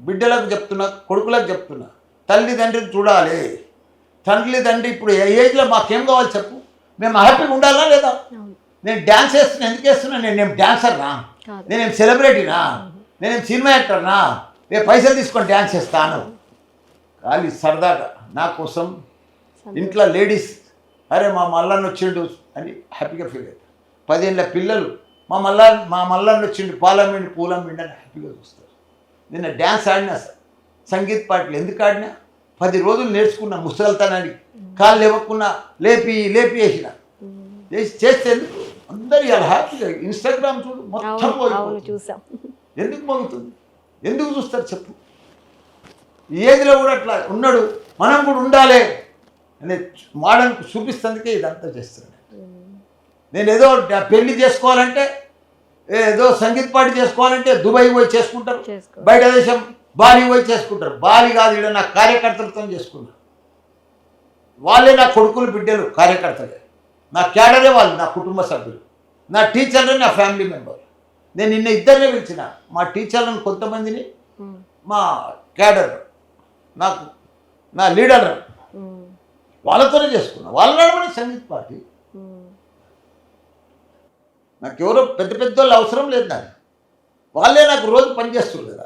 బిడ్డలకు చెప్తున్నా, కొడుకులకు చెప్తున్నా, తల్లిదండ్రిని చూడాలి. తల్లిదండ్రి ఇప్పుడు ఏ ఏజ్లో మాకేం కావాలి చెప్పు? మేము హ్యాపీగా ఉండాలా లేదా? నేను డ్యాన్స్ వేస్తున్నా, ఎందుకు వేస్తున్నా? నేనేం డ్యాన్సర్నా? నేనేం సెలబ్రిటీనా? నేనేం సినిమా యాక్టర్నా? నేను పైసలు తీసుకొని డ్యాన్స్ చేస్తాను. ఖాళీ సరదాగా నా కోసం ఇంట్లో లేడీస్ అరే మా మల్లన్న వచ్చిండు అని హ్యాపీగా ఫీల్ అవుతారు. 10 ఏళ్ళ పిల్లలు మా మల్లన్న వచ్చిండు పాలమ్మిండి పూలమ్మిండి అని హ్యాపీగా చూస్తారు. నిన్న డ్యాన్స్ ఆడినా సార్, సంగీత్ పాటలు ఎందుకు ఆడినా 10 రోజులు నేర్చుకున్నా. ముసలితనానికి కాళ్ళు లేవకున్నా లేపి వేసిన చేస్తే ఎందుకు అందరూ ఇలా హ్యాపీగా. ఇన్స్టాగ్రామ్ చూడు మొత్తం చూసాం. ఎందుకు మోగుతుంది? ఎందుకు చూస్తారు చెప్పు? ఈ ఏజ్లో కూడా అట్లా ఉన్నాడు, మనం కూడా ఉండాలి అనే మోడల్ చూపిస్తుందికే ఇదంతా చేస్తున్నాను. నేను ఏదో పెళ్లి చేసుకోవాలంటే, ఏదో సంగీత్ పార్టీ చేసుకోవాలంటే దుబాయ్ పోయి చేసుకుంటారు, బయట దేశం బాలి పోయి చేసుకుంటారు. బాలి కాదు, ఇక్కడ నా కార్యకర్తలతో చేసుకున్నారు. వాళ్ళే నా కొడుకులు బిడ్డలు కార్యకర్తలే, నా క్యాడరే వాళ్ళు, నా కుటుంబ సభ్యులు, నా టీచర్లే నా ఫ్యామిలీ మెంబర్. నేను నిన్న ఇద్దరినే పిలిచిన, మా టీచర్లను కొంతమందిని, మా క్యాడర్ నాకు నా లీడర్ వాళ్ళతోనే చేసుకున్నా. వాళ్ళ నడమని సంగీత్ పార్టీ. నాకు ఎవరో పెద్ద వాళ్ళు అవసరం లేదు. నాకు వాళ్ళే నాకు రోజు పనిచేస్తుంది కదా.